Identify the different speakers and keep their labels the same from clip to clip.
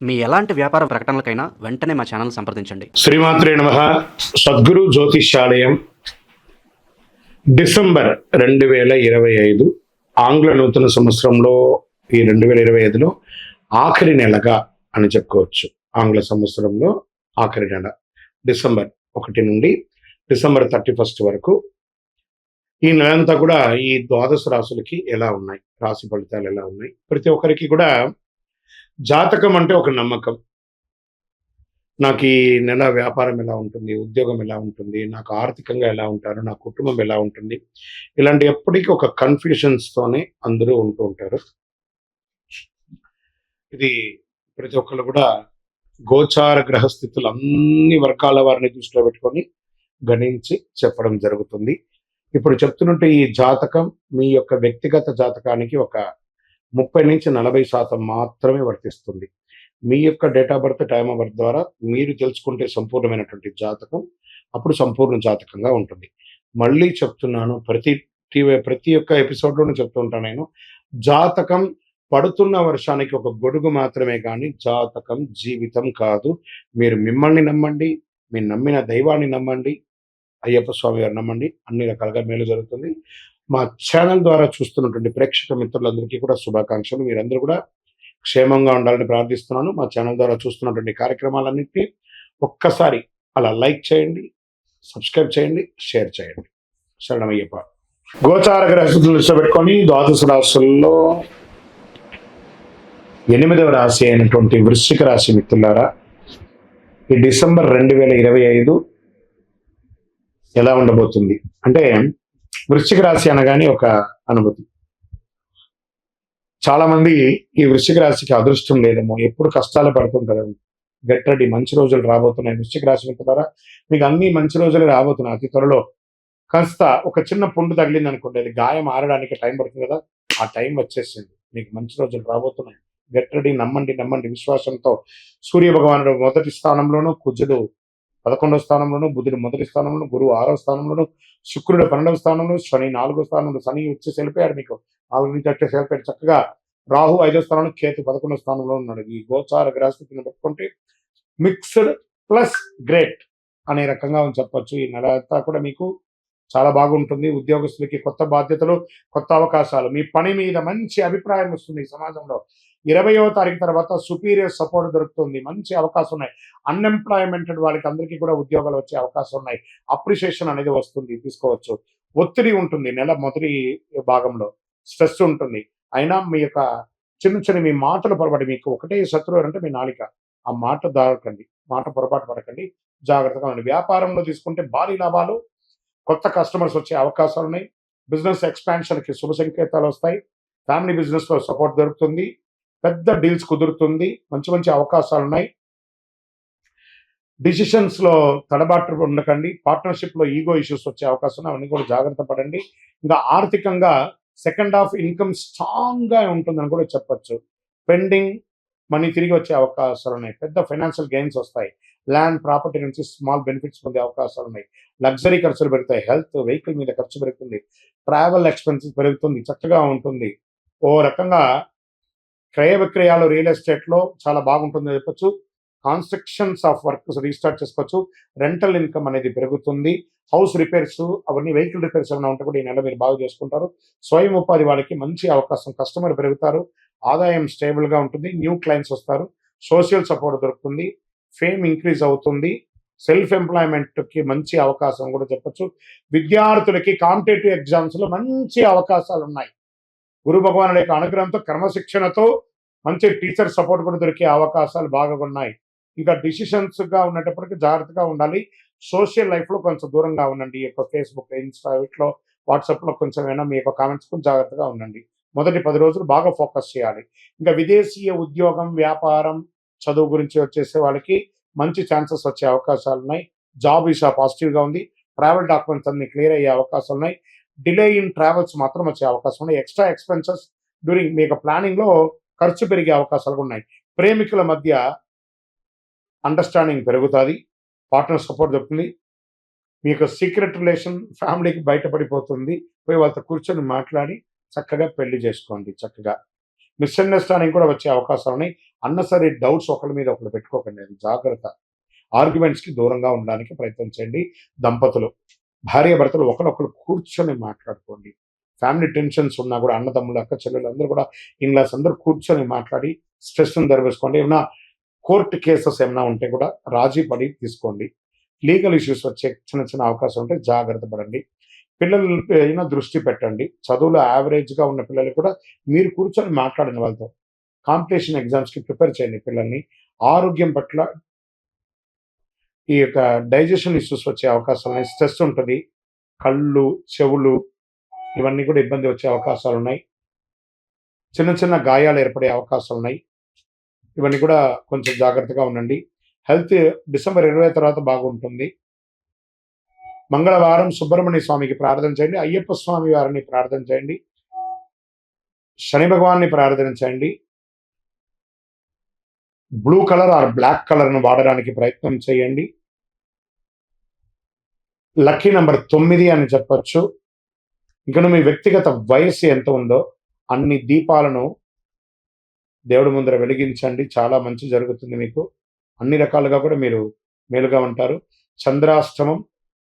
Speaker 1: మీ ఎలాంటి వ్యాపార ప్రకటనలకైనా వెంటనే మా ఛానల్ సంప్రదించండి.
Speaker 2: శ్రీమాత్రే నమః. సద్గురు జ్యోతిష్యాలయం డిసెంబర్ 2025 ఆంగ్ల నూతన సంవత్సరంలో ఈ 2025లో ఆఖరి నెలగా అని చెప్పుకోవచ్చు. ఆంగ్ల సంవత్సరంలో ఆఖరి నెల డిసెంబర్ 1 నుండి డిసెంబర్ 31 వరకు ఈ నెలంతా కూడా ఈ ద్వాదశ రాశులకి ఎలా ఉన్నాయి, రాశి ఫలితాలు ఎలా ఉన్నాయి, ప్రతి ఒక్కరికి కూడా జాతకం అంటే ఒక నమ్మకం. నాకు ఈ నెల వ్యాపారం ఎలా ఉంటుంది, ఉద్యోగం ఎలా ఉంటుంది, నాకు ఆర్థికంగా ఎలా ఉంటారు, నా కుటుంబం ఎలా ఉంటుంది, ఇలాంటి ఎప్పటికీ ఒక కన్ఫ్యూషన్స్తోనే అందరూ ఉంటూ ఉంటారు. ఇది ప్రతి ఒక్కరు కూడా గోచార గ్రహస్థితులు అన్ని వర్గాల వారిని దృష్టిలో పెట్టుకొని గణించి చెప్పడం జరుగుతుంది. ఇప్పుడు చెప్తున్నట్టు ఈ జాతకం మీ యొక్క వ్యక్తిగత జాతకానికి ఒక 30-40% మాత్రమే వర్తిస్తుంది. మీ యొక్క date of birth, time of birth ద్వారా మీరు తెలుసుకుంటే సంపూర్ణమైనటువంటి జాతకం అప్పుడు సంపూర్ణ జాతకంగా ఉంటుంది. మళ్ళీ చెప్తున్నాను, ప్రతి ఒక్క ఎపిసోడ్లోనూ చెప్తూ ఉంటాను నేను, జాతకం పడుతున్న వర్షానికి ఒక గొడుగు మాత్రమే కానీ జాతకం జీవితం కాదు. మీరు మిమ్మల్ని నమ్మండి, మీరు నమ్మిన దైవాన్ని నమ్మండి, అయ్యప్ప స్వామి గారు నమ్మండి, అన్ని రకాలుగా మేలు జరుగుతుంది. మా ఛానల్ ద్వారా చూస్తున్నటువంటి ప్రేక్షక మిత్రులందరికీ కూడా శుభాకాంక్షలు. మీరందరూ కూడా క్షేమంగా ఉండాలని ప్రార్థిస్తున్నాను. మా ఛానల్ ద్వారా చూస్తున్నటువంటి కార్యక్రమాలన్నింటినీ ఒక్కసారి అలా లైక్ చేయండి, సబ్స్క్రైబ్ చేయండి, షేర్ చేయండి. శరణమయ్యప్ప. గోచార గ్రహస్థితులు దృష్టిలో పెట్టుకొని ద్వాదశ రాశుల్లో 8వ రాశి అయినటువంటి వృశ్చిక రాశి మిత్రులారా, ఈ డిసెంబర్ 2025 ఎలా ఉండబోతుంది అంటే, వృశ్చిక రాశి అనగానే ఒక అనుభూతి. చాలా మంది ఈ వృశ్చిక రాశికి అదృష్టం లేదేమో, ఎప్పుడు కష్టాలు పడుతుంటారు. గెట్ రెడీ, మంచి రోజులు రాబోతున్నాయి. వృశ్చిక రాశి మిత్రులారా, మీకు అన్ని మంచి రోజులు రాబోతున్నాయి అతి త్వరలో. కాస్త ఒక చిన్న పుండు తగిలింది అనుకోండి, అది గాయం ఆరడానికి టైం పడుతుంది కదా, ఆ టైం వచ్చేసింది. మీకు మంచి రోజులు రాబోతున్నాయి. గెట్ రెడీ, నమ్మండి విశ్వాసంతో. సూర్య భగవానుడు మొదటి స్థానంలోను, కుజుడు 11వ స్థానంలోను, బుధుడు మొదటి స్థానంలోను, గురువు 6వ స్థానంలోను, శుక్రుడు 12వ స్థానంలో, శని 4వ స్థానంలో. శని వచ్చేసి వెళ్ళిపోయాడు, మీకు 4 నుంచి వచ్చేసి వెళ్ళిపోయాడు చక్కగా. రాహు 5వ స్థానంలో, కేతు 11వ స్థానంలో ఉన్నాడు. ఈ గోచార గ్రహస్థితిని పెట్టుకుంటే మిక్స్డ్ ప్లస్ గ్రేట్ అనే రకంగా చెప్పొచ్చు. ఈ నెల అంతా కూడా మీకు చాలా బాగుంటుంది. ఉద్యోగస్తులకి కొత్త బాధ్యతలు, కొత్త అవకాశాలు, మీ పని మీద మంచి అభిప్రాయం వస్తుంది ఈ సమాజంలో. 20వ తారీఖు తర్వాత సుపీరియర్ సపోర్ట్ దొరుకుతుంది, మంచి అవకాశం ఉన్నాయి. అన్ఎంప్లాయ్మెంటెడ్ వాళ్ళకి అందరికీ కూడా ఉద్యోగాలు వచ్చే అవకాశం ఉన్నాయి. అప్రిషియేషన్ అనేది వస్తుంది, తీసుకోవచ్చు. ఒత్తిడి ఉంటుంది నెల మొదటి భాగంలో, స్ట్రెస్ ఉంటుంది. అయినా మీ యొక్క చిన్న మీ మాటలు పొరపాటు, మీకు ఒకటే శత్రువు అంటే మీ నాలిక. ఆ మాట దారకండి, మాట పొరపాటు పడకండి, జాగ్రత్తగా ఉండండి. వ్యాపారంలో తీసుకుంటే భారీ లాభాలు, కొత్త కస్టమర్స్ వచ్చే అవకాశాలు ఉన్నాయి. బిజినెస్ ఎక్స్పాన్షన్కి శుభ సంకేతాలు వస్తాయి. ఫ్యామిలీ బిజినెస్లో సపోర్ట్ దొరుకుతుంది. పెద్ద డీల్స్ కుదురుతుంది. మంచి అవకాశాలు ఉన్నాయి. డిసిషన్స్లో తడబాటు ఉండకండి. పార్ట్నర్షిప్లో ఈగో ఇష్యూస్ వచ్చే అవకాశం ఉన్నాయి, అవన్నీ కూడా జాగ్రత్త పడండి. ఇంకా ఆర్థికంగా సెకండ్ హాఫ్ ఇన్కమ్ స్ట్రాంగ్గా ఉంటుందని కూడా చెప్పచ్చు. పెండింగ్ మనీ తిరిగి వచ్చే అవకాశాలు ఉన్నాయి. పెద్ద ఫైనాన్షియల్ గెయిన్స్ వస్తాయి. ల్యాండ్, ప్రాపర్టీ నుంచి స్మాల్ బెనిఫిట్స్ పొందే అవకాశాలు ఉన్నాయి. లగ్జరీ ఖర్చులు పెరుగుతాయి. హెల్త్, వెహికల్ మీద ఖర్చు పెరుగుతుంది. ట్రావెల్ ఎక్స్పెన్సెస్ పెరుగుతుంది. చక్కగా ఉంటుంది. ఓ రకంగా క్రయ విక్రయాలు రియల్ ఎస్టేట్లో చాలా బాగుంటుందని చెప్పొచ్చు. కన్స్ట్రక్షన్స్ ఆఫ్ వర్క్స్ రీస్టార్ట్ చేసుకోవచ్చు. రెంటల్ ఇన్కమ్ అనేది పెరుగుతుంది. హౌస్ రిపేర్స్, అవన్నీ వెహికల్ రిపేర్స్ ఏమైనా ఉంటే కూడా ఈ నెల మీరు బాగా చేసుకుంటారు. స్వయం ఉపాధి వాళ్ళకి మంచి అవకాశం, కస్టమర్ పెరుగుతారు. ఆదాయం స్టేబుల్గా ఉంటుంది. న్యూ క్లయింట్స్ వస్తారు. సోషల్ సపోర్ట్ దొరుకుతుంది. ఫేమ్ ఇంక్రీజ్ అవుతుంది. సెల్ఫ్ ఎంప్లాయ్మెంట్కి మంచి అవకాశం కూడా చెప్పొచ్చు. విద్యార్థులకి కాంపిటేటివ్ ఎగ్జామ్స్లో మంచి అవకాశాలు ఉన్నాయి. గురు భగవానుడి యొక్క అనుగ్రహంతో, క్రమశిక్షణతో మంచి టీచర్ సపోర్ట్ కూడా దొరికే అవకాశాలు బాగా ఉన్నాయి. ఇంకా డిసిషన్స్గా ఉన్నప్పటికీ జాగ్రత్తగా ఉండాలి. సోషల్ లైఫ్లో కొంచెం దూరంగా ఉండండి. ఈ యొక్క ఫేస్బుక్, ఇన్స్టా, వీటిలో, వాట్సాప్లో కొంచెం ఏమైనా మీ యొక్క కామెంట్స్ జాగ్రత్తగా ఉండండి. మొదటి 10 రోజులు బాగా ఫోకస్ చేయాలి. ఇంకా విదేశీయ ఉద్యోగం, వ్యాపారం, చదువు గురించి వచ్చేసే వాళ్ళకి మంచి ఛాన్సెస్ వచ్చే అవకాశాలు ఉన్నాయి. జాబ్ వీసా పాజిటివ్గా ఉంది. ట్రావెల్ డాక్యుమెంట్స్ అన్ని క్లియర్ అయ్యే అవకాశాలు ఉన్నాయి. డిలే ఇన్ ట్రావెల్స్ మాత్రం వచ్చే అవకాశం ఉన్నాయి. ఎక్స్ట్రా ఎక్స్పెన్సెస్ డ్యూరింగ్ మీ యొక్క ప్లానింగ్లో ఖర్చు పెరిగే అవకాశాలు ఉన్నాయి. ప్రేమికుల మధ్య అండర్స్టాండింగ్ పెరుగుతుంది. పార్ట్నర్ సపోర్ట్ దొరుకుతుంది. మీ యొక్క సీక్రెట్ రిలేషన్ ఫ్యామిలీకి బయటపడిపోతుంది. పోయి వాళ్ళతో కూర్చొని మాట్లాడి చక్కగా పెళ్లి చేసుకోండి. చక్కగా మిస్అండర్స్టాండింగ్ కూడా వచ్చే అవకాశాలు ఉన్నాయి. అన్నసరి డౌట్స్ ఒకరి మీద ఒకరు పెట్టుకోకండి, అది జాగ్రత్త. ఆర్గ్యుమెంట్స్కి దూరంగా ఉండడానికి ప్రయత్నం చేయండి. దంపతులు భార్యాభర్తలు ఒకరొకరు కూర్చొని మాట్లాడుకోండి. ఫ్యామిలీ టెన్షన్స్ ఉన్నా కూడా అన్నదమ్ములు అక్క చెల్లెలు అందరూ కూడా ఇన్లాస్ అందరూ కూర్చొని మాట్లాడి స్ట్రెస్ని దరివేసుకోండి. ఏమైనా కోర్టు కేసెస్ ఏమైనా ఉంటే కూడా రాజీ పడి తీసుకోండి. లీగల్ ఇష్యూస్ వచ్చే చిన్న చిన్న అవకాశం ఉంటే జాగ్రత్త పడండి. పిల్లలు అయినా దృష్టి పెట్టండి. చదువులో యావరేజ్గా ఉన్న పిల్లలు కూడా మీరు కూర్చొని మాట్లాడండి వాళ్ళతో. కాంపిటీషన్ ఎగ్జామ్స్కి ప్రిపేర్ చేయండి పిల్లల్ని. ఆరోగ్యం పట్ల ఈ యొక్క డైజెషన్ ఇష్యూస్ వచ్చే అవకాశాలు ఉన్నాయి. స్ట్రెస్ ఉంటుంది. కళ్ళు చెవులు ఇవన్నీ కూడా ఇబ్బంది వచ్చే అవకాశాలు ఉన్నాయి. చిన్న చిన్న గాయాలు ఏర్పడే అవకాశాలు ఉన్నాయి. ఇవన్నీ కూడా కొంచెం జాగ్రత్తగా ఉండండి. హెల్త్ డిసెంబర్ 20 తర్వాత బాగుంటుంది. మంగళవారం సుబ్రహ్మణ్య స్వామికి ప్రార్థన చేయండి. అయ్యప్ప స్వామి వారిని ప్రార్థన చేయండి. శని భగవాన్ని ప్రార్థన చేయండి. బ్లూ కలర్ ఆర్ బ్లాక్ కలర్ను వాడడానికి ప్రయత్నం చేయండి. లక్కీ నెంబర్ 9 అని చెప్పొచ్చు. ఇకను మీ వ్యక్తిగత వయస్సు ఎంత ఉందో అన్ని దీపాలను దేవుడి ముందర వెలిగించండి. చాలా మంచి జరుగుతుంది మీకు. అన్ని రకాలుగా కూడా మీరు మేలుగా ఉంటారు. చంద్రాష్టమం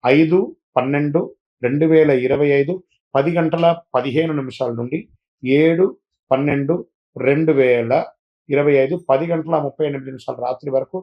Speaker 2: 5/12/2025 10:15 నుండి 7/12/2025 10:38 రాత్రి వరకు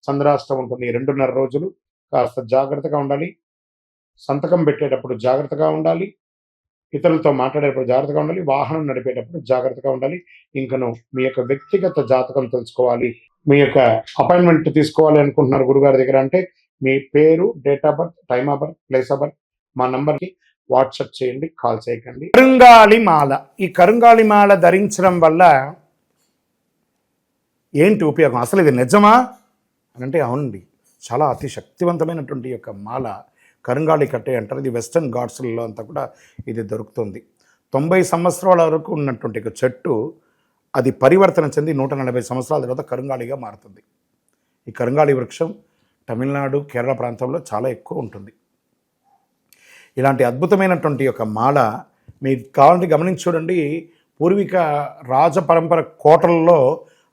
Speaker 2: చంద్రాష్టమం ఉంటుంది. 2.5 రోజులు. కాస్త జాగ్రత్తగా ఉండాలి. సంతకం పెట్టేటప్పుడు జాగ్రత్తగా ఉండాలి. ఇతరులతో మాట్లాడేటప్పుడు జాగ్రత్తగా ఉండాలి. వాహనం నడిపేటప్పుడు జాగ్రత్తగా ఉండాలి. ఇంకను మీ యొక్క వ్యక్తిగత జాతకం తెలుసుకోవాలి, మీ యొక్క అపాయింట్మెంట్ తీసుకోవాలి అనుకుంటున్నారు గురుగారి దగ్గర అంటే మీ పేరు, date of birth, time of birth, place of birth మా నంబర్కి వాట్సాప్ చేయండి, కాల్ చేయకండి. కరుంగాళి మాల. ఈ కరుంగాళి మాల ధరించడం వల్ల ఏంటి ఉపయోగం? అసలు ఇది నిజమా అని అంటే అవునండి, చాలా అతి శక్తివంతమైనటువంటి యొక్క మాల కరుంగాళి కట్టే అంటారు. ఇది వెస్టర్న్ ఘాట్స్లలో అంతా కూడా ఇది దొరుకుతుంది. 90 సంవత్సరాల వరకు ఉన్నటువంటి ఒక చెట్టు అది పరివర్తన చెంది 140 సంవత్సరాల తర్వాత కరుంగాళిగా మారుతుంది. ఈ కరుంగాళి వృక్షం తమిళనాడు, కేరళ ప్రాంతంలో చాలా ఎక్కువ ఉంటుంది. ఇలాంటి అద్భుతమైనటువంటి ఒక మాల మీకు కావాలంటే గమనించి చూడండి. పూర్వీక రాజపరంపర కోటలలో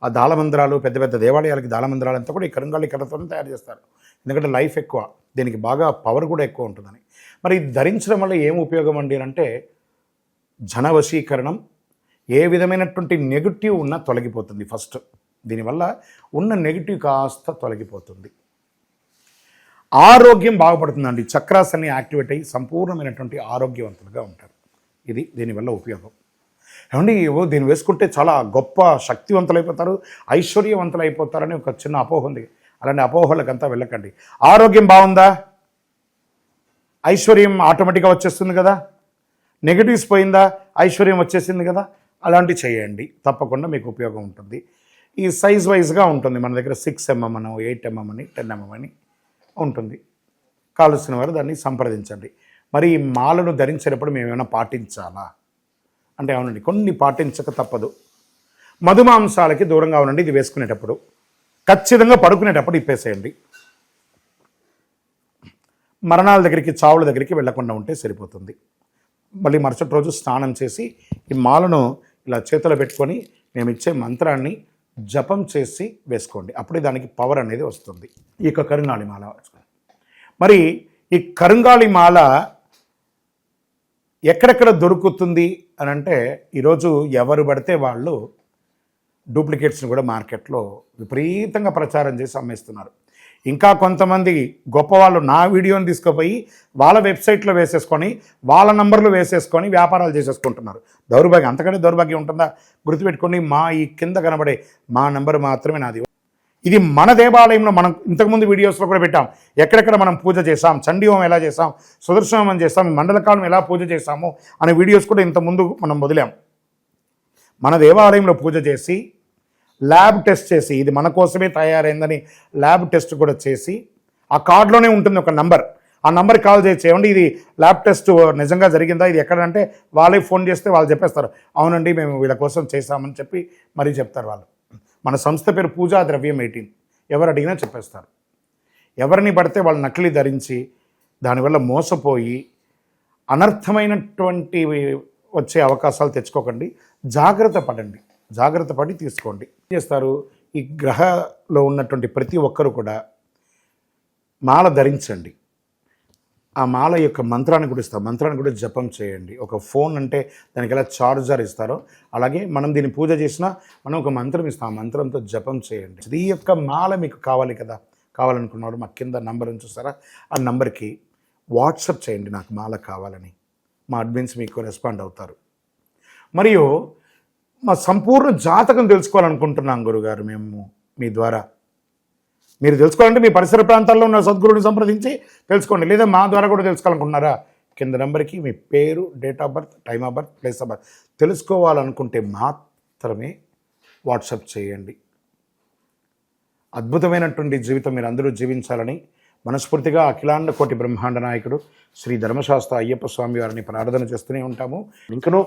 Speaker 2: ఆ దాళమందిరాలు, పెద్ద పెద్ద దేవాలయాలకి దాళమందిరాలు అంతా కూడా ఈ కరుంగాళి కర్రతో తయారు చేస్తారు. ఎందుకంటే లైఫ్ ఎక్కువ, దీనికి బాగా పవర్ కూడా ఎక్కువ ఉంటుందని. మరి ఇది ధరించడం వల్ల ఏం ఉపయోగం అండి అంటే జన వశీకరణం, ఏ విధమైనటువంటి నెగిటివ్ ఉన్నా తొలగిపోతుంది. ఫస్ట్ దీనివల్ల ఉన్న నెగిటివ్ కాస్త తొలగిపోతుంది. ఆరోగ్యం బాగుపడుతుందండి. చక్రాస్ అన్ని యాక్టివేట్ అయ్యి సంపూర్ణమైనటువంటి ఆరోగ్యవంతులుగా ఉంటారు. ఇది దీనివల్ల ఉపయోగం. ఏమండి దీన్ని వేసుకుంటే చాలా గొప్ప శక్తివంతులైపోతారు, ఐశ్వర్యవంతులు అయిపోతారని ఒక చిన్న అపోహ ఉంది. అలాంటి అపోహలకంతా వెళ్ళకండి. ఆరోగ్యం బాగుందా, ఐశ్వర్యం ఆటోమేటిక్గా వచ్చేస్తుంది కదా. నెగిటివ్స్ పోయిందా, ఐశ్వర్యం వచ్చేసింది కదా. అలాంటివి చేయండి, తప్పకుండా మీకు ఉపయోగం ఉంటుంది. ఈ సైజ్ వైజ్గా ఉంటుంది. మన దగ్గర 6 mm అని, 8 mm అని, 10 mm అని ఉంటుంది. కావలసిన వారు దాన్ని సంప్రదించండి. మరి ఈ మాలను ధరించేటప్పుడు మేము ఏమైనా పాటించాలా అంటే అవునండి, కొన్ని పాటించక తప్పదు. మధుమాంసాలకి దూరంగా ఉండండి. ఇది వేసుకునేటప్పుడు ఖచ్చితంగా పడుకునేటప్పుడు ఇప్పేసేయండి. మరణాల దగ్గరికి, చావుల దగ్గరికి వెళ్లకుండా ఉంటే సరిపోతుంది. మళ్ళీ మరుసటి రోజు స్నానం చేసి ఈ మాలను ఇలా చేతిలో పెట్టుకొని మేము ఇచ్చే మంత్రాన్ని జపం చేసి వేసుకోండి. అప్పుడే దానికి పవర్ అనేది వస్తుంది. ఈ యొక్క కరుంగాళి మాల. మరి ఈ కరుంగాళి మాల ఎక్కడెక్కడ దొరుకుతుంది అని అంటే ఈరోజు ఎవరు పడితే వాళ్ళు డూప్లికేట్స్ని కూడా మార్కెట్లో విపరీతంగా ప్రచారం చేసి అమ్మేస్తున్నారు. ఇంకా కొంతమంది గొప్పవాళ్ళు నా వీడియోని తీసుకుపోయి వాళ్ళ వెబ్సైట్లో వేసేసుకొని వాళ్ళ నంబర్లు వేసేసుకొని వ్యాపారాలు చేసేసుకుంటున్నారు. దౌర్భాగ్యం, అంతకంటే దౌర్భాగ్యం ఉంటుందా? గుర్తుపెట్టుకోండి, మా ఈ కింద కనబడే మా నంబర్ మాత్రమే నాది. ఇది మన దేవాలయంలో మనం ఇంతకుముందు వీడియోస్లో కూడా పెట్టాం. ఎక్కడెక్కడ మనం పూజ చేసాం, చండీ హోమం ఎలా చేసాం, సుదర్శన హోమం చేసాం, మండలకాలం ఎలా పూజ చేసాము అనే వీడియోస్ కూడా ఇంతకుముందు మనం వదిలాం. మన దేవాలయంలో పూజ చేసి ల్యాబ్ టెస్ట్ చేసి ఇది మన కోసమే తయారైందని ల్యాబ్ టెస్ట్ కూడా చేసి ఆ కార్డులోనే ఉంటుంది ఒక నంబర్. ఆ నంబర్కి కాల్ చేసి ఏమండి ఇది ల్యాబ్ టెస్ట్ నిజంగా జరిగిందా, ఇది ఎక్కడంటే వాళ్ళే ఫోన్ చేస్తే వాళ్ళు చెప్పేస్తారు, అవునండి మేము వీళ్ళ కోసం చేశామని చెప్పి మరీ చెప్తారు వాళ్ళు. మన సంస్థ పేరు పూజా ద్రవ్యం 18. ఎవరు అడిగినా చెప్పేస్తారు. ఎవరిని పడితే వాళ్ళు నకిలీ ధరించి దానివల్ల మోసపోయి అనర్థమైనటువంటి వచ్చే అవకాశాలు తెచ్చుకోకండి. జాగ్రత్త పడండి. జాగ్రత్త పడి తీసుకోండి. ఏం చేస్తారు, ఈ గ్రహలో ఉన్నటువంటి ప్రతి ఒక్కరు కూడా మాల ధరించండి. ఆ మాల యొక్క మంత్రాన్ని కూడా ఇస్తాం, మంత్రాన్ని కూడా జపం చేయండి. ఒక ఫోన్ అంటే దానికి ఎలా చార్జర్ ఇస్తారో అలాగే మనం దీన్ని పూజ చేసినా మనం ఒక మంత్రం ఇస్తాం, ఆ మంత్రంతో జపం చేయండి. ఈ యొక్క మాల మీకు కావాలి కదా, కావాలనుకున్నవాడు మా కింద నంబర్ చూస్తారా, ఆ నంబర్కి వాట్సాప్ చేయండి నాకు మాల కావాలని. మా అడ్మిన్స్ మీకు రెస్పాండ్ అవుతారు. మరియు మా సంపూర్ణ జాతకం తెలుసుకోవాలనుకుంటున్నాం గురుగారు మేము మీ ద్వారా. మీరు తెలుసుకోవాలంటే మీ పరిసర ప్రాంతాల్లో ఉన్న సద్గురుని సంప్రదించి తెలుసుకోండి, లేదా మా ద్వారా కూడా తెలుసుకోవాలనుకుంటున్నారా, కింద నెంబర్కి మీ పేరు, date of birth, time of birth, place of birth తెలుసుకోవాలనుకుంటే మాత్రమే వాట్సాప్ చేయండి. అద్భుతమైనటువంటి జీవితం మీరు అందరూ జీవించాలని మనస్ఫూర్తిగా అఖిలాండ కోటి బ్రహ్మాండ నాయకుడు శ్రీ ధర్మశాస్త్ర అయ్యప్ప స్వామి వారిని ప్రార్థన చేస్తూనే ఉంటాము. ఇంకనూ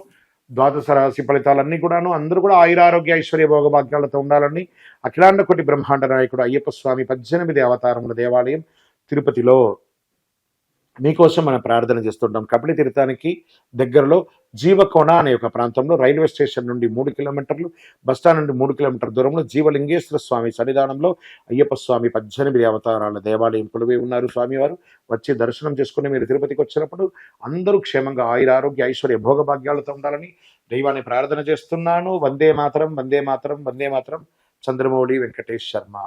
Speaker 2: ద్వాదశ రాశి ఫలితాలన్నీ కూడాను అందరూ కూడా ఆయురారోగ్య ఐశ్వర్య భోగభాగ్యాలతో ఉండాలని అఖిలాండ కోటి బ్రహ్మాండ నాయకుడు అయ్యప్ప స్వామి 18 అవతారముల దేవాలయం తిరుపతిలో మీకోసం మనం ప్రార్థన చేస్తుంటాం. కపిలి తీర్థానికి దగ్గరలో జీవకోణ అనే ఒక ప్రాంతంలో రైల్వే స్టేషన్ నుండి 3 కిలోమీటర్లు, బస్టాండ్ నుండి 3 కిలోమీటర్ల దూరంలో జీవలింగేశ్వర స్వామి సన్నిధానంలో అయ్యప్ప స్వామి 18 అవతారాల దేవాలయం కొలువై ఉన్నారు. స్వామివారు వచ్చి దర్శనం చేసుకుని మీరు తిరుపతికి వచ్చినప్పుడు అందరూ క్షేమంగా ఆయురారోగ్య ఐశ్వర్య భోగభాగ్యాలతో ఉండాలని దైవాన్ని ప్రార్థన చేస్తున్నాను. వందే మాతరం, వందే మాతరం, వందే మాతరం. చంద్రమౌళి వెంకటేష్ శర్మ.